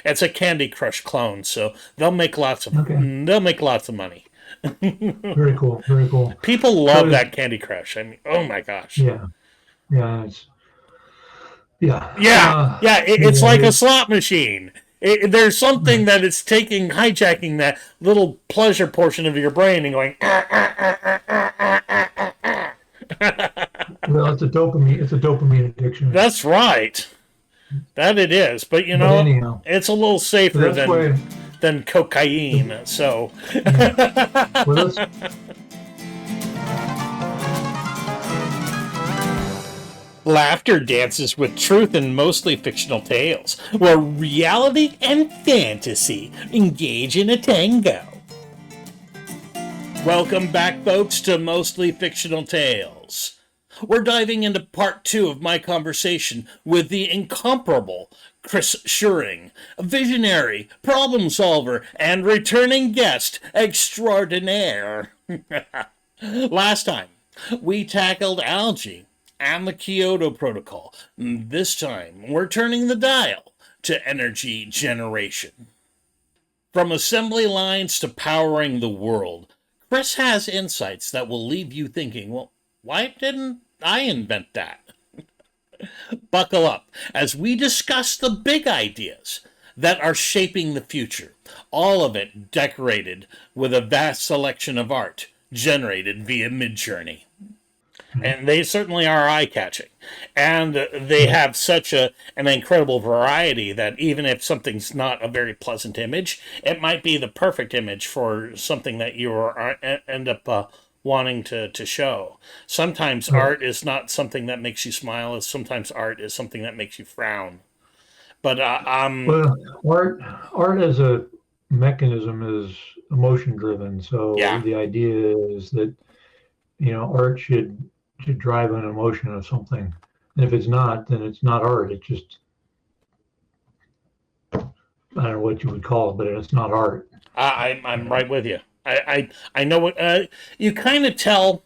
It's a Candy Crush clone, so Okay. they'll make lots of money. Very cool. Very cool. People So love is that Candy Crush. I mean, oh my gosh. yeah, yeah, it's yeah. Yeah, it's Yeah, like a slot machine. There's something right. that it's taking, hijacking that little pleasure portion of your brain and going, Well, it's a dopamine addiction. that's right. That it is. But you But know, anyhow, it's a little so safer that's why than cocaine. So yeah. Well, that's laughter dances with truth in mostly fictional tales, where reality and fantasy engage in a tango. Welcome back, folks, to Mostly Fictional Tales. We're diving into part two of my conversation with the incomparable Chris Schuring, a visionary, problem solver, and returning guest extraordinaire. Last time, we tackled algae and the Kyoto Protocol. This time, we're turning the dial to energy generation. From assembly lines to powering the world, Chris has insights that will leave you thinking, well, why didn't I invent that? Buckle up as we discuss the big ideas that are shaping the future, all of it decorated with a vast selection of art generated via Midjourney. And they certainly are eye-catching, and they right. have such an incredible variety that even if something's not a very pleasant image, it might be the perfect image for something that you end up wanting to show. Sometimes Right. art is not something that makes you smile, sometimes art is something that makes you frown. But Well, art as a mechanism is emotion driven. So yeah, the idea is that art should drive an emotion of something. And if it's not, then it's not art. It's just I don't know what you would call it, but it's not art. I'm right with you. I know what you kind of tell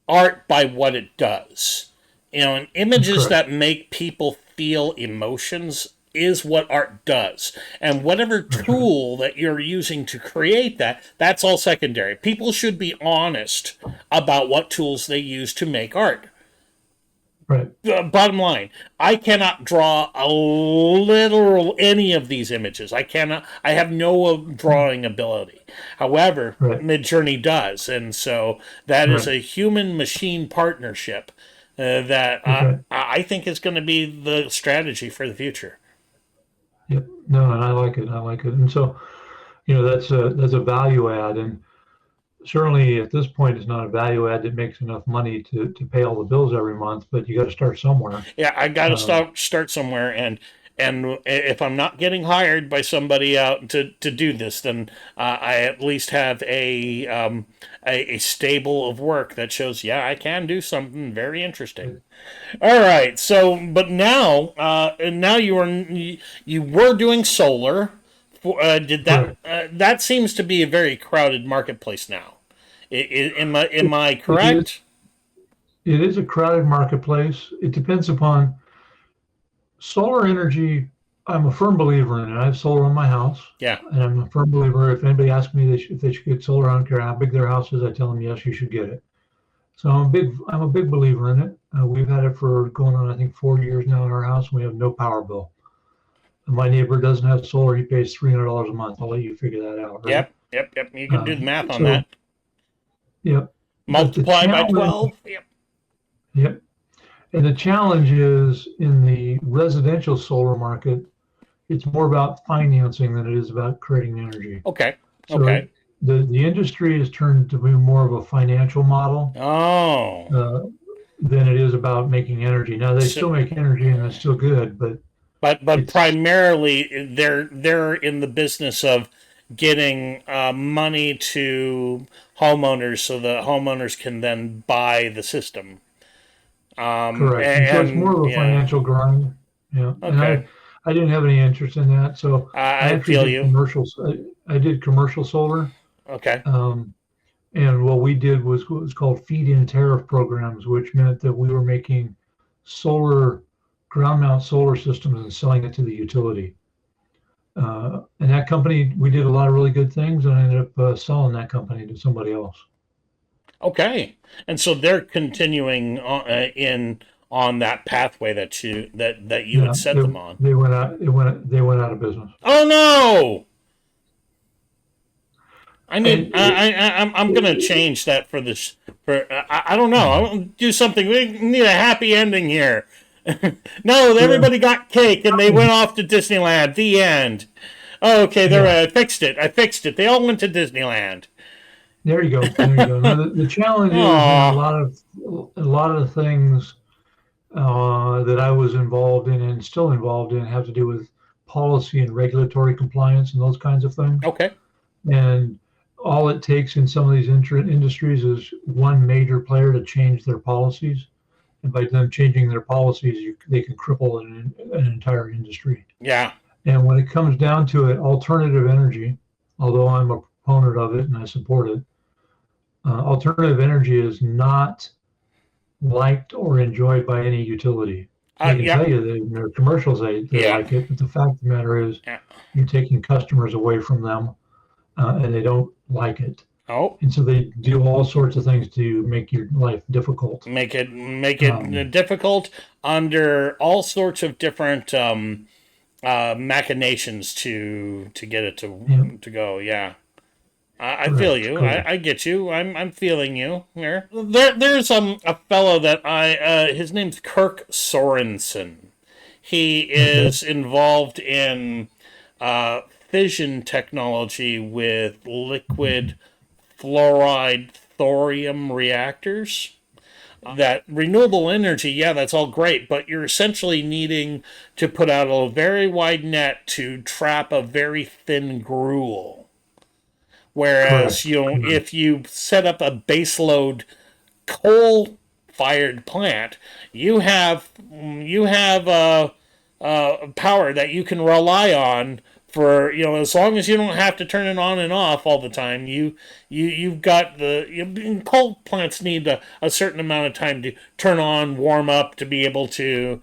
art by what it does. You know, and images Correct. that make people feel emotions is what art does. And whatever That's right. tool that you're using to create that, that's all secondary. People should be honest about what tools they use to make art. Right. Bottom line, I cannot draw a literal any of these images. I cannot. I have no drawing ability. However, Right. Midjourney does, and so that is Right. a human-machine partnership that That's right. I think is going to be the strategy for the future. Yep. No, and I like it. I like it. And so, that's a value add. And certainly at this point, it's not a value add that makes enough money to pay all the bills every month, but you got to start somewhere. Yeah, I got to Um, start somewhere, and if I'm not getting hired by somebody out to do this, then I at least have a stable of work that shows, yeah, I can do something very interesting. All right, so but now now you were doing solar. Did that correct. that seems to be a very crowded marketplace now? Am It, I it is correct? it is a crowded marketplace. It depends upon solar energy. I'm a firm believer in it. I have solar on my house, Yeah. and I'm a firm believer. If anybody asks me if they should get solar, I don't care how big their house is. I tell them yes, you should get it. So I'm a big believer in it. We've had it for going on I think 4 years now in our house, and we have no power bill. And my neighbor doesn't have solar. He pays $300 a month. I'll let you figure that out, right? Yep. Yep. Yep. You can do the Um, math on so that. yeah, but the Multiply by challenge, 12. Yep. yeah, and the challenge is in the residential solar market, it's more about financing than it is about creating energy. Okay. So Okay. the industry has turned to be more of a financial model Oh. uh, than it is about making energy. Now they So, still make energy and it's still good, but but it's primarily they're in the business of getting money to homeowners so the homeowners can then buy the system. correct. And so it's And more of a yeah. financial grind. Yeah, and Okay. I didn't have any interest in that, so I I actually feel did you. commercials. I did commercial solar. Okay. Um, And what we did was what was called feed-in tariff programs, which meant that we were making solar ground mount solar systems and selling it to the utility. And that company, we did a lot of really good things, and I ended up selling that company to somebody else. Okay, and so they're continuing on that pathway that you had Yeah, set them on. they went out. They went out of business. Oh no! I need. And I'm gonna change that for this. For I don't know. I'll do something. We need a happy ending here. No, yeah, everybody got cake and they went off to Disneyland. The end. Oh, okay, there. yeah. I fixed it. I fixed it. They all went to Disneyland. There you go. There you go. Now, the challenge is in Oh, a lot of the things that I was involved in and still involved in have to do with policy and regulatory compliance and those kinds of things. okay. And all it takes in some of these industries is one major player to change their policies. And by them changing their policies, they can cripple an entire industry. Yeah. And when it comes down to it, alternative energy, although I'm a proponent of it and I support it, alternative energy is not liked or enjoyed by any utility. They can Yeah. tell you that in their commercials they Yeah. like it, but the fact of the matter is Yeah. you're taking customers away from them, and they don't like it. Oh. And so they do all sorts of things to make your life difficult. Make it difficult under all sorts of different machinations to get it to go. Yeah. I feel you. I get you. I'm feeling you here. There's a fellow that his name's Kirk Sorensen. He is involved in fission technology with liquid fluoride thorium reactors. That renewable energy, yeah, that's all great, but you're essentially needing to put out a very wide net to trap a very thin gruel. Whereas, if you set up a baseload coal-fired plant, you have power that you can rely on for as long as you don't have to turn it on and off all the time. You've got coal plants need a certain amount of time to turn on, warm up, to be able to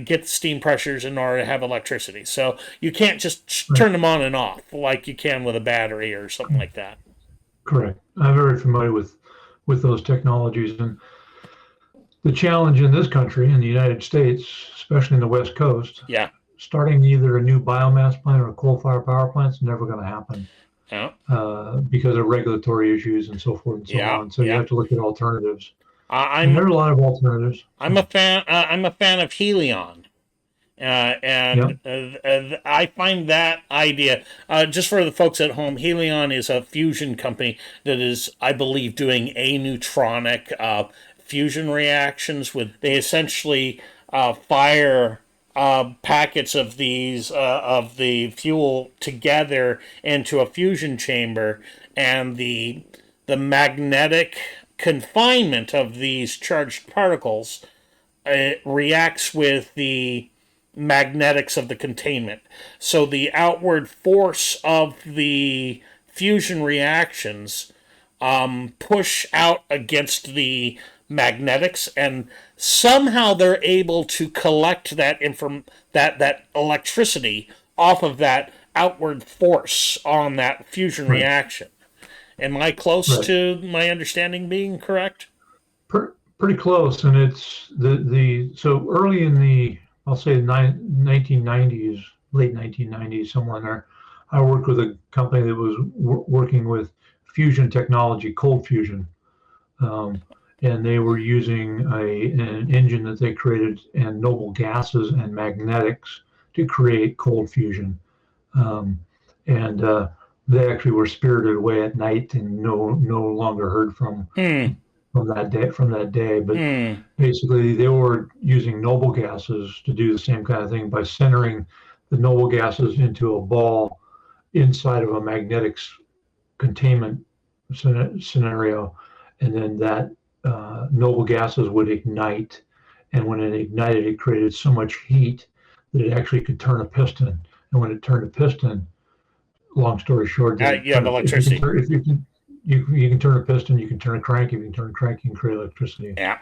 get steam pressures in order to have electricity. So you can't just turn them on and off like you can with a battery or something like that. Correct. I'm very familiar with those technologies, and the challenge in this country, in the United States, especially in the West Coast, Yeah. starting either a new biomass plant or a coal-fired power plant is never going to happen. Yeah. Because of regulatory issues and so forth and so on. So you have to look at alternatives. And there are a lot of alternatives. I'm a fan. I'm a fan of Helion, and I find that idea. Just for the folks at home, Helion is a fusion company that is, I believe, doing aneutronic fusion reactions. They essentially fire packets of the fuel together into a fusion chamber, and the magnetic confinement of these charged particles reacts with the magnetics of the containment. So the outward force of the fusion reactions push out against the magnetics, and somehow they're able to collect that electricity off of that outward force on that fusion reaction. Am I close to my understanding being correct? Pretty close, and it's so early in the, I'll say 1990s, late 1990s, somewhere in there. I worked with a company that was working with fusion technology, cold fusion, and they were using an engine that they created and noble gases and magnetics to create cold fusion, and they actually were spirited away at night and no longer heard from that day. But basically, they were using noble gases to do the same kind of thing by centering the noble gases into a ball inside of a magnetics containment scenario, and then that noble gases would ignite. And when it ignited, it created so much heat that it actually could turn a piston. And when it turned a piston, long story short, you have electricity. You can turn a piston, you can turn a crank. If you can turn a crank, you can create electricity. Yeah.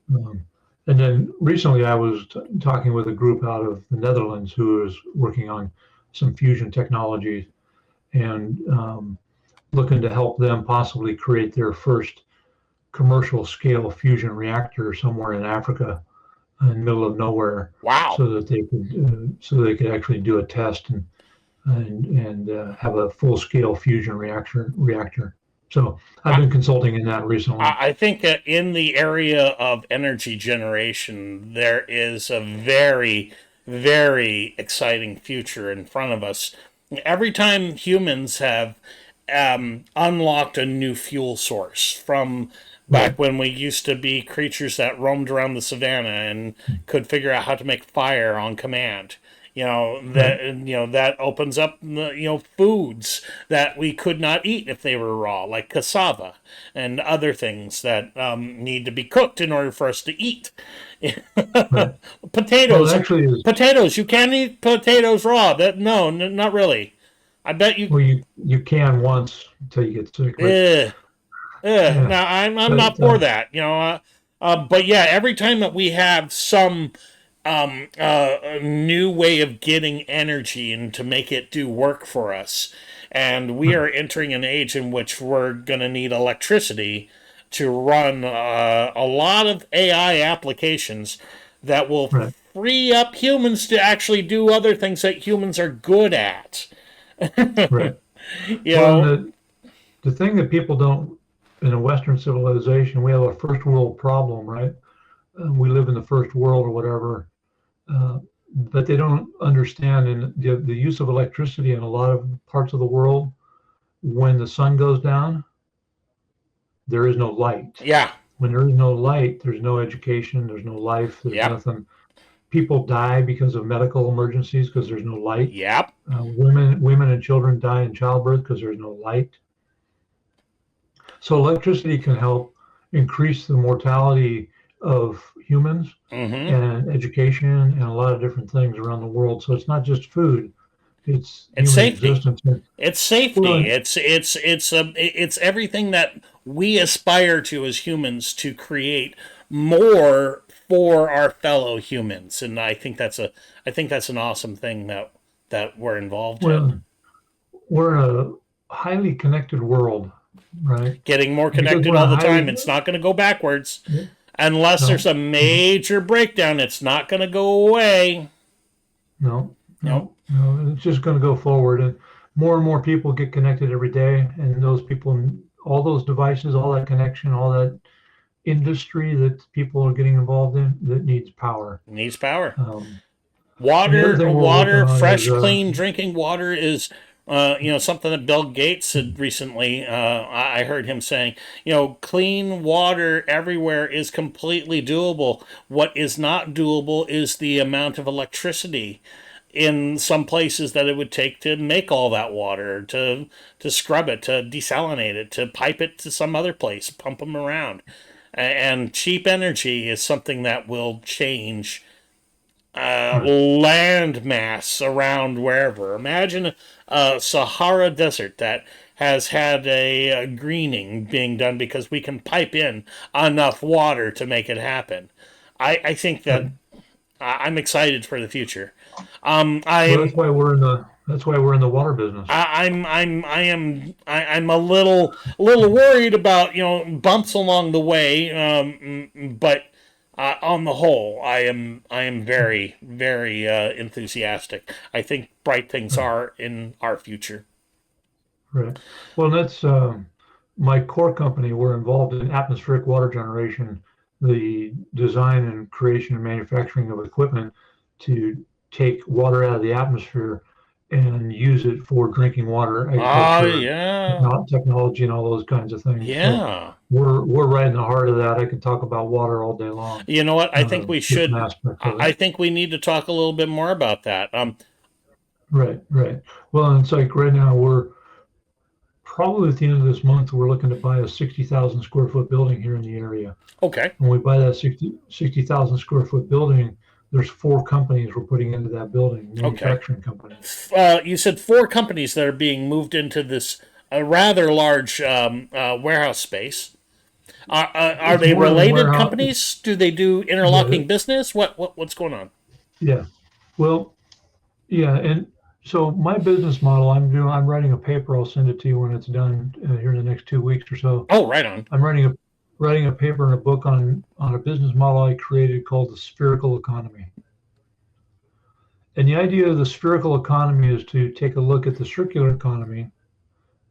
And then recently I was talking with a group out of the Netherlands who is working on some fusion technologies, and looking to help them possibly create their first commercial scale fusion reactor somewhere in Africa, in the middle of nowhere, Wow. so that they could actually do a test and have a full scale fusion reactor. So I've been consulting in that recently. I think that in the area of energy generation, there is a very, very exciting future in front of us. Every time humans have unlocked a new fuel source from back Right. when we used to be creatures that roamed around the savannah and could figure out how to make fire on command. Right. That opens up foods that we could not eat if they were raw, like cassava and other things that need to be cooked in order for us to eat. Right. Well, potatoes, actually, is potatoes. You can't eat potatoes raw. That no, not really. I bet you. well, you can once until you get sick, but Eh, yeah, Now I'm but not for that. But yeah, every time that we have some a new way of getting energy and to make it do work for us. And we are entering an age in which we're going to need electricity to run a lot of AI applications that will right. free up humans to actually do other things that humans are good at. Right. You Well, and know, the thing that people don't, in a Western civilization, we have a first world problem, right? We live in the first world or whatever, uh, but they don't understand in the use of electricity in a lot of parts of the world. When the sun goes down, there is no light. yeah, When there is no light, there's no education, there's no life, there's yep, nothing. People die because of medical emergencies because there's no light. yep. Women and children die in childbirth because there's no light. So electricity can help increase the mortality of humans Mm-hmm. and education and a lot of different things around the world. So it's not just food; it's It's human safety. existence. It's Well, safety. It's everything that we aspire to as humans to create more for our fellow humans, and I think that's an awesome thing that we're involved in. well, we're in a highly connected world, right? Getting more And because connected we're in all a the highly time. It's not going to go backwards unless there's no, a no, major breakdown. It's not going to go away. no, Nope. no, no, it's just going to go forward, and more people get connected every day, and those people, all those devices, all that connection, all that industry that people are getting involved in that needs power. Needs power. Um, and the other Water, thing we're working water, on is fresh, clean drinking water is, something that Bill Gates said recently. I heard him saying, clean water everywhere is completely doable. What is not doable is the amount of electricity in some places that it would take to make all that water, to scrub it, to desalinate it, to pipe it to some other place, pump them around. And cheap energy is something that will change right, land mass around wherever. Imagine a Sahara desert that has had a greening being done because we can pipe in enough water to make it happen. I think that right. I'm excited for the future. Um, Well, I'm that's why we're in the water business. I'm a little worried about bumps along the way, but on the whole, I am very very enthusiastic. I think bright things Right, are in our future. right. Well, that's my core company. We're involved in atmospheric water generation, the design and creation and manufacturing of equipment to take water out of the atmosphere and use it for drinking water, Oh agriculture, yeah, technology, and all those kinds of things. So yeah. we're right in the heart of that. I can talk about water all day long, You know what? I think we different should. aspects of it. I think we need to talk a little bit more about that. Right, right. Well, and it's like right now we're probably at the end of this month, we're looking to buy a 60,000 square foot building here in the area. Okay, When we buy that 60,000 square foot building, there's four companies we're putting into that building, okay. manufacturing companies. You said four companies that are being moved into this rather large warehouse space. Are It's they more than a related warehouse. companies? Do they do Yeah, interlocking business? What's going on? yeah. Well, yeah, and So my business model, I'm writing a paper. I'll send it to you when it's done here in the next 2 weeks or so. Oh, right on. I'm writing a paper and a book on a business model I created called the spherical economy. And the idea of the spherical economy is to take a look at the circular economy,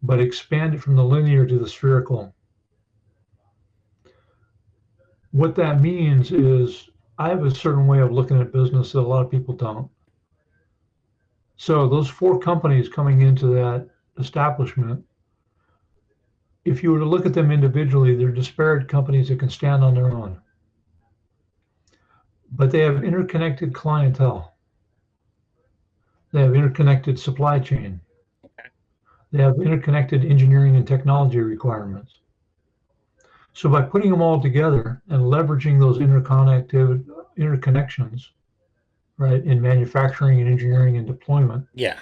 but expand it from the linear to the spherical. What that means is I have a certain way of looking at business that a lot of people don't. So those four companies coming into that establishment, if you were to look at them individually, they're disparate companies that can stand on their own. But they have interconnected clientele. They have interconnected supply chain. They have interconnected engineering and technology requirements. So by putting them all together and leveraging those interconnections, right, in manufacturing and engineering and deployment, Yeah.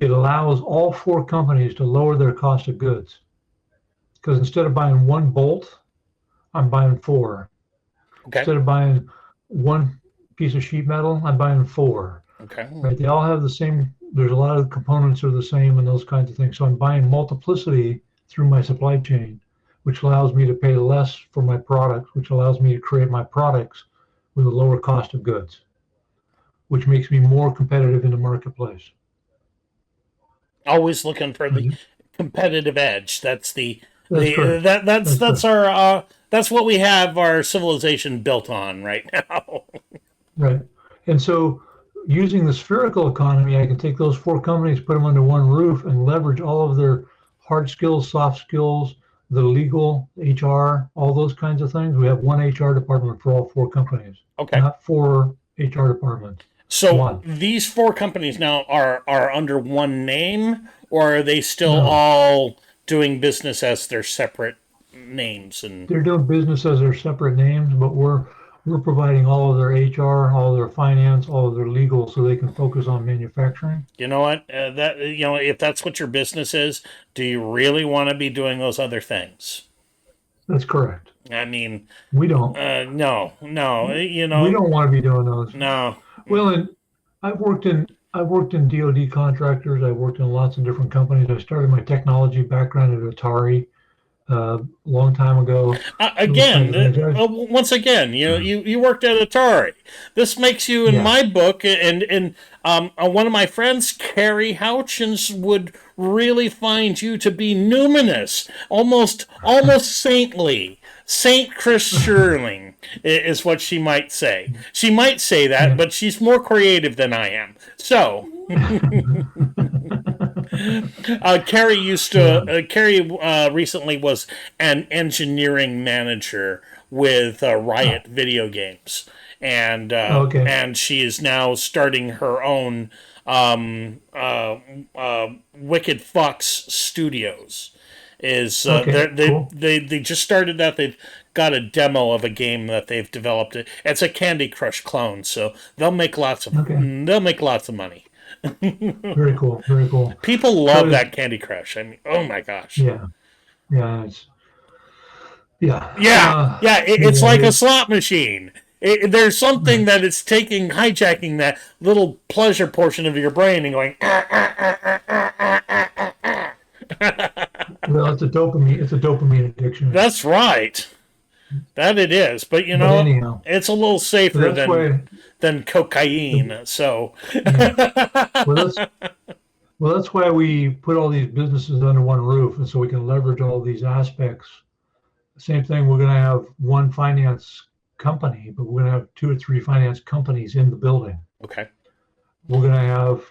it allows all four companies to lower their cost of goods. Because instead of buying one bolt, I'm buying four. Okay. Instead of buying one piece of sheet metal, I'm buying four. Okay. Right? They all have the same, there's a lot of components are the same and those kinds of things. So I'm buying multiplicity through my supply chain, which allows me to pay less for my products, which allows me to create my products with a lower cost of goods, which makes me more competitive in the marketplace. Always looking for the Right? competitive edge. That's the That's the correct. that's That's correct. our that's what we have our civilization built on right now. Right. And so using the spherical economy, I can take those four companies, put them under one roof, and leverage all of their hard skills, soft skills, the legal, HR, all those kinds of things. We have one HR department for all four companies, Okay. not four HR departments. So One. these four companies now are under one name, or are they still No, all doing business as their separate names? And they're doing business as their separate names, but we're providing all of their HR, all of their finance, all of their legal, so they can focus on manufacturing. you know what? That if that's what your business is, do you really want to be doing those other things? That's correct. I mean, We don't. no, no. We don't want to be doing those. No. Well, and I've worked in DoD contractors. I've worked in lots of different companies. I started my technology background at Atari a long time ago. Those kinds Again, of things. once again, you worked at Atari. This makes you, in Yeah, my book, and one of my friends, Carrie Houchins, would really find you to be numinous, almost saintly. Saint Chris Schuring is what she might say. She might say that, yeah. but she's more creative than I am. So, Yeah. Carrie recently was an engineering manager with Oh, Riot Video Games, okay. and she is now starting her own Wicked Fox Studios. Okay. Cool. They just started that. They've got a demo of a game that they've developed. It's a Candy Crush clone, so Okay. they'll make lots of money. Very cool. Very cool. People So love that Candy Crush. I mean, oh my gosh. yeah, yeah, yeah. Yeah, it's Yeah. like a slot machine. There's something Right. that it's taking, hijacking that little pleasure portion of your brain and going, Well, it's a dopamine. It's a dopamine addiction. that's right. That it is. But But anyhow, it's a little so safer that's why. than cocaine. So, Yeah. Well, that's why we put all these businesses under one roof, and so we can leverage all these aspects. Same thing, we're going to have one finance company, but we're going to have two or three finance companies in the building. okay. We're going to have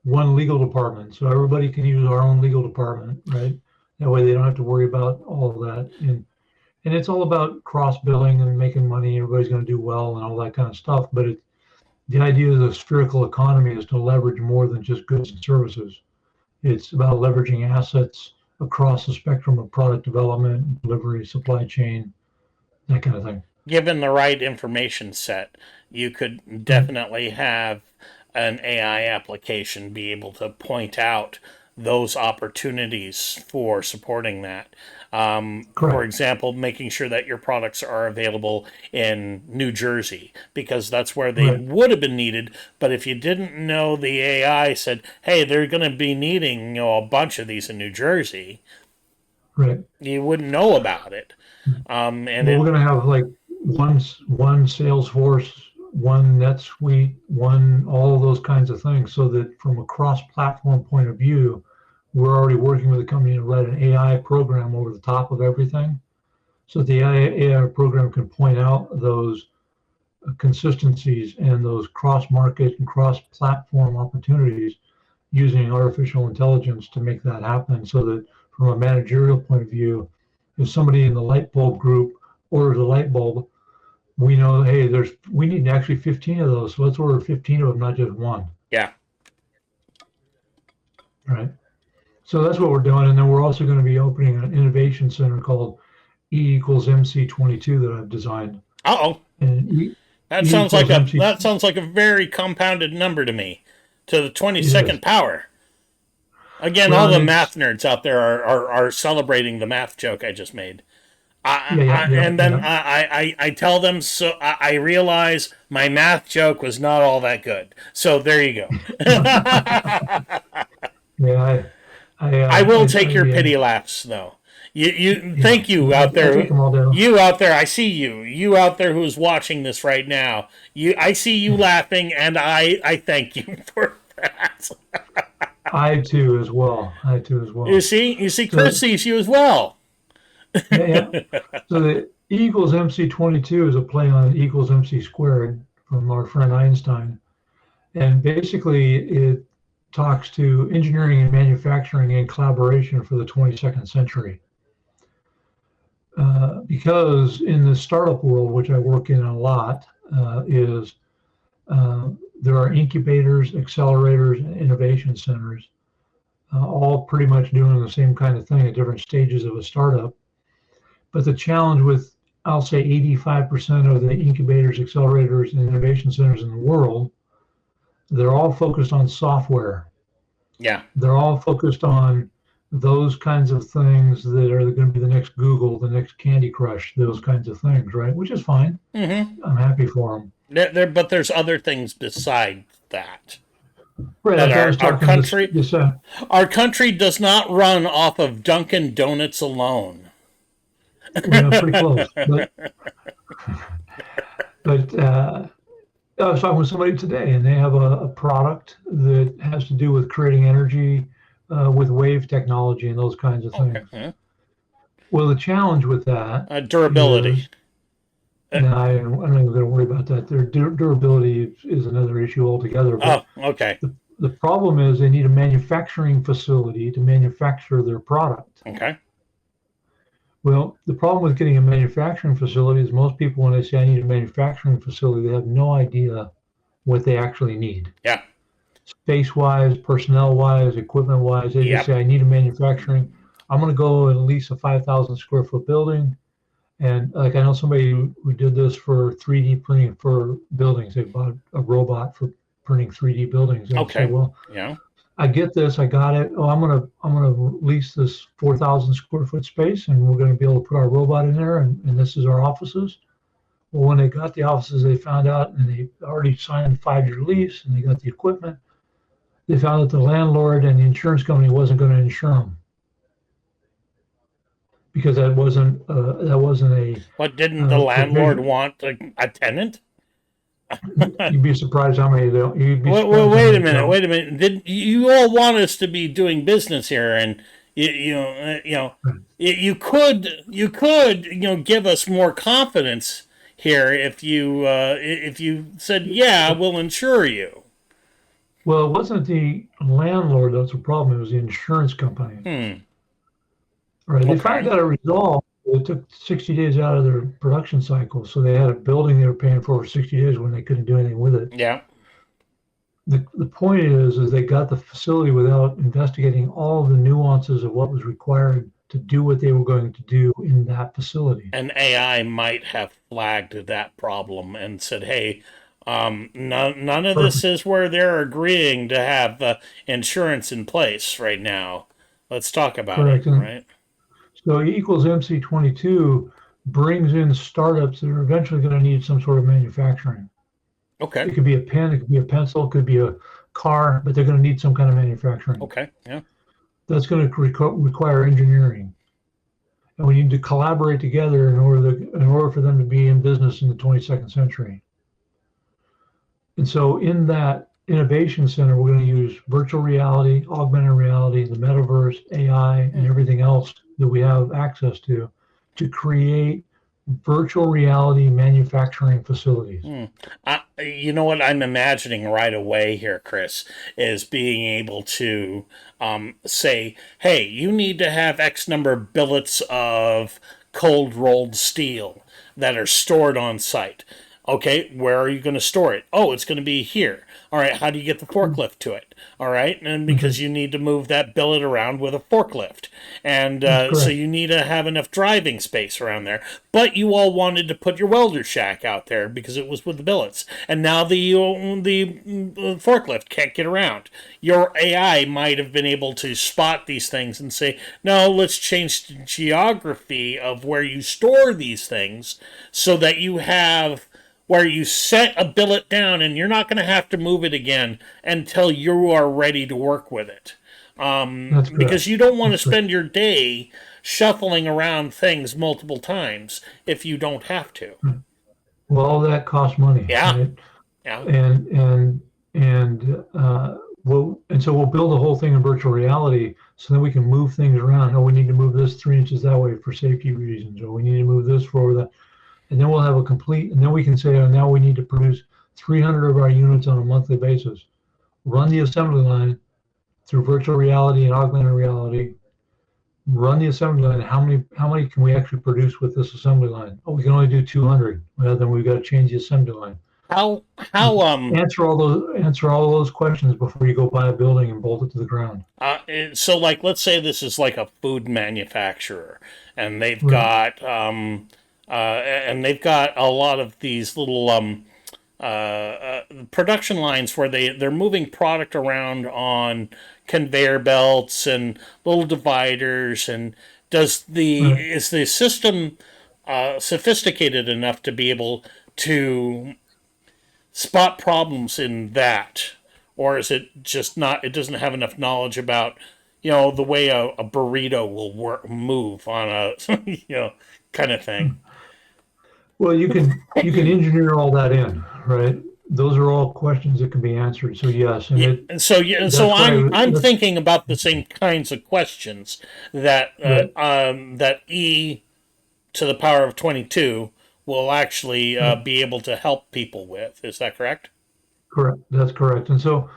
one legal department, so everybody can use our own legal department, right? That way they don't have to worry about all of that. And it's all about cross billing and making money. Everybody's going to do well and all that kind of stuff. But the idea of the spherical economy is to leverage more than just goods and services. It's about leveraging assets across the spectrum of product development, delivery, supply chain, that kind of thing. Given the right information set, you could Right. definitely have an AI application be able to point out those opportunities for supporting that. For Correct. example, making sure that your products are available in New Jersey, because that's where they Right. would have been needed. But if you didn't know, the AI said, hey, they're going to be needing, a bunch of these in New Jersey, Right. you wouldn't know about it. And Well, it, we're going to have like one Salesforce, one NetSuite, one all of those kinds of things, so that from a cross-platform point of view, we're already working with a company to write an AI program over the top of everything, so the AI program can point out those consistencies and those cross-market and cross-platform opportunities using artificial intelligence to make that happen, so that from a managerial point of view, if somebody in the light bulb group orders a light bulb, we know, hey, we need actually 15 of those, so let's order 15 of them, not just one. yeah. Right. So that's what we're doing, and then we're also going to be opening an innovation center called E equals MC22 that I've designed. Uh-oh. And That E sounds like equals MC. that sounds like a very compounded number to me, to the It 22nd is. power. Again, all Well, the and math nerds out there are celebrating the math joke I just made. yeah, yeah, And then yeah. I tell them, so I realize my math joke was not all that good. So there you go. Yeah, I will take your pity laughs, though. yeah, Thank you out I take there. them all down. You out there, I see you. You out there who's watching this right now. I see you laughing, and I thank you for that. I too as well. I too as You well. see, Chris So sees you as well. yeah, yeah. So the E equals MC22 is a play on E equals MC squared from our friend Einstein. And basically, it talks to engineering and manufacturing and collaboration for the 22nd century. Because in the startup world, which I work in a lot, is there are incubators, accelerators, and innovation centers, all pretty much doing the same kind of thing at different stages of a startup. But the challenge with, I'll say 85% of the incubators, accelerators, and innovation centers in the world, they're all focused on software. Yeah. They're all focused on those kinds of things that are going to be the next Google, the next Candy Crush, those kinds of things, right? Which is fine. Mm-hmm. I'm happy for them. But there's other things besides that. Right, That like I was our talking country this our country does not run off of Dunkin' Donuts alone. pretty close, but I was talking with somebody today, and they have a product that has to do with creating energy with wave technology and those kinds of things. Okay. Well, the challenge with that Durability. is, no, I'm not even going to worry about that. Their durability is another issue altogether. But okay. the problem is they need a manufacturing facility to manufacture their product. Okay. Well, the problem with getting a manufacturing facility is most people, when they say I need a manufacturing facility, they have no idea what they actually need. Yeah. Space-wise, personnel-wise, equipment-wise, they just say I need a manufacturing. I'm going to go and lease a 5,000 square foot building. And like I know somebody who did this for 3D printing for buildings. They bought a robot for printing 3D buildings. And Okay. said, well, yeah. I get this. I got it. Oh, I'm gonna lease this 4,000 square foot space, and we're going to be able to put our robot in there, and this is our offices. Well, when they got the offices, they found out, and they already signed a 5-year lease, and they got the equipment. They found that the landlord and the insurance company wasn't going to insure them because that wasn't a. What, didn't the landlord want a tenant? You'd be surprised how many. You'd be Well, wait a minute. Did you all want us to be doing business here? And you could give us more confidence here if you said, yeah, we'll insure you. Well, it wasn't the landlord that's the problem. It was the insurance company. Right. They finally got it resolved. It took 60 days out of their production cycle. So they had a building they were paying for 60 days when they couldn't do anything with it. Yeah. The point is they got the facility without investigating all the nuances of what was required to do what they were going to do in that facility. And AI might have flagged that problem and said, hey, None of this is where they're agreeing to have insurance in place right now. Let's talk about it, Correct. And right? so E equals MC22 brings in startups that are eventually going to need some sort of manufacturing. Okay. It could be a pen, it could be a pencil, it could be a car, but they're going to need some kind of manufacturing. Okay. Yeah. That's going to require engineering. And we need to collaborate together in order for them to be in business in the 22nd century. And so in that innovation center, we're going to use virtual reality, augmented reality, the metaverse, AI, and everything else that we have access to create virtual reality manufacturing facilities. You know what I'm imagining right away here, Chris, is being able to say, hey, you need to have X number of billets of cold rolled steel that are stored on site. Okay, where are you going to store it? Oh, it's going to be here. All right, how do you get the forklift to it? All right, and because you need to move that billet around with a forklift. And so you need to have enough driving space around there. But you all wanted to put your welder shack out there because it was with the billets. And now the forklift can't get around. Your AI might have been able to spot these things and say, no, let's change the geography of where you store these things so that you have where you set a billet down and you're not going to have to move it again until you are ready to work with it. Because you don't want to spend your day shuffling around things multiple times if you don't have to. Well, all that costs money, Yeah. right? Yeah. And so we'll build the whole thing in virtual reality so that we can move things around. Oh, we need to move this 3 inches that way for safety reasons, or we need to move this for that. And then we'll have and then we can say, oh, now we need to produce 300 of our units on a monthly basis. Run the assembly line through virtual reality and augmented reality. Run the assembly line. How many can we actually produce with this assembly line? Oh, we can only do 200. Well, then we've got to change the assembly line. How answer all those questions before you go buy a building and bolt it to the ground. So like let's say this is like a food manufacturer and they've Right. got a lot of these little production lines where they're moving product around on conveyor belts and little dividers. And Right. is the system sophisticated enough to be able to spot problems in that, or is it just not? It doesn't have enough knowledge about the way a burrito will move on a kind of thing. Well, you can engineer all that in, right? Those are all questions that can be answered. So yes, Yeah, and so that's why I'm thinking about the same kinds of questions that right, that e to the power of 22 will actually right, be able to help people with. Is that correct? correct. That's correct. And so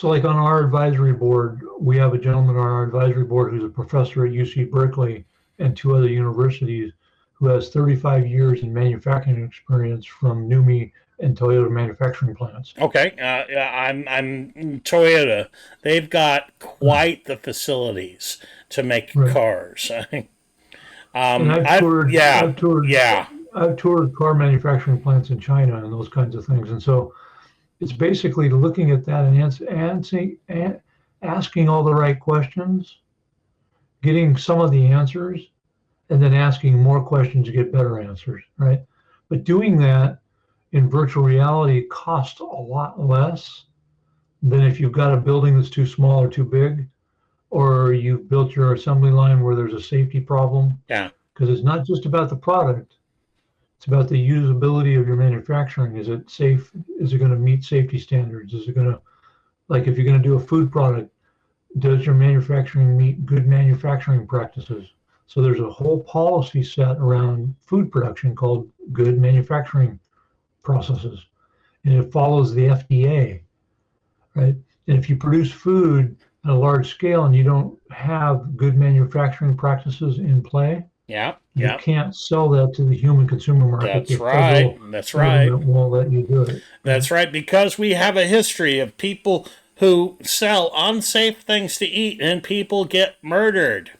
like on our advisory board, we have a gentleman on our advisory board who's a professor at UC Berkeley and 2 other universities who has 35 years in manufacturing experience from NUMMI and Toyota manufacturing plants. Okay, I'm Toyota. They've got quite the facilities to make Right. cars. And Yeah, yeah. I've toured car manufacturing plants in China and those kinds of things. And so it's basically looking at that and asking all the right questions, getting some of the answers, and then asking more questions to get better answers, right? But doing that in virtual reality costs a lot less than if you've got a building that's too small or too big, or you've built your assembly line where there's a safety problem. Yeah. Because it's not just about the product, it's about the usability of your manufacturing. Is it safe? Is it going to meet safety standards? Is it going to, like if you're going to do a food product, does your manufacturing meet good manufacturing practices? So there's a whole policy set around food production called good manufacturing processes. And it follows the FDA, right? And if you produce food at a large scale and you don't have good manufacturing practices in play, Yeah. you Yeah. can't sell that to the human consumer market. That's The right. federal That's right. government won't let you do it. That's right. Because we have a history of people who sell unsafe things to eat and people get murdered.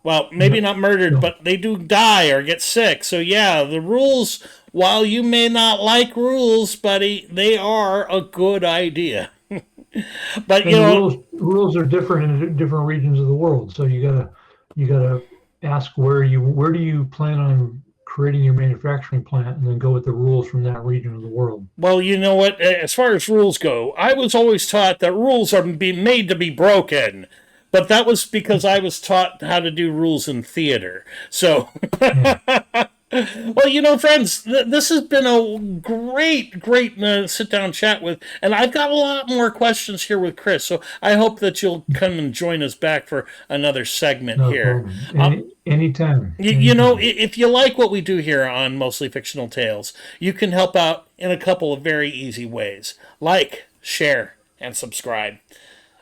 Well, maybe not murdered, but they do die or get sick. So yeah, the rules, while you may not like rules, buddy, they are a good idea. But And you the know, rules are different in different regions of the world. So you gotta ask where do you plan on creating your manufacturing plant, and then go with the rules from that region of the world. well, you know what? As far as rules go, I was always taught that rules are made to be broken. But that was because I was taught how to do rules in theater. So, Yeah. well, you know, friends, this has been a great sit down chat with, and I've got a lot more questions here with Chris. So I hope that you'll come and join us back for another segment No here. problem. Anytime. You know, if you like what we do here on Mostly Fictional Tales, you can help out in a couple of very easy ways. Like, share, and subscribe.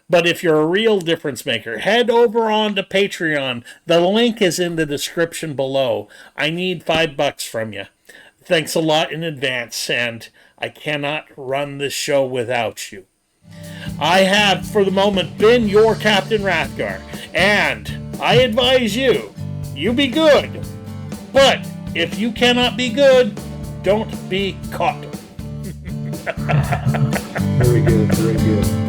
But if you're a real difference maker, head over on to Patreon. The link is in the description below. I need $5 from you. Thanks a lot in advance, and I cannot run this show without you. I have, for the moment, been your Captain Rathgar, and I advise you, you be good. But if you cannot be good, don't be caught. Very good. Very good.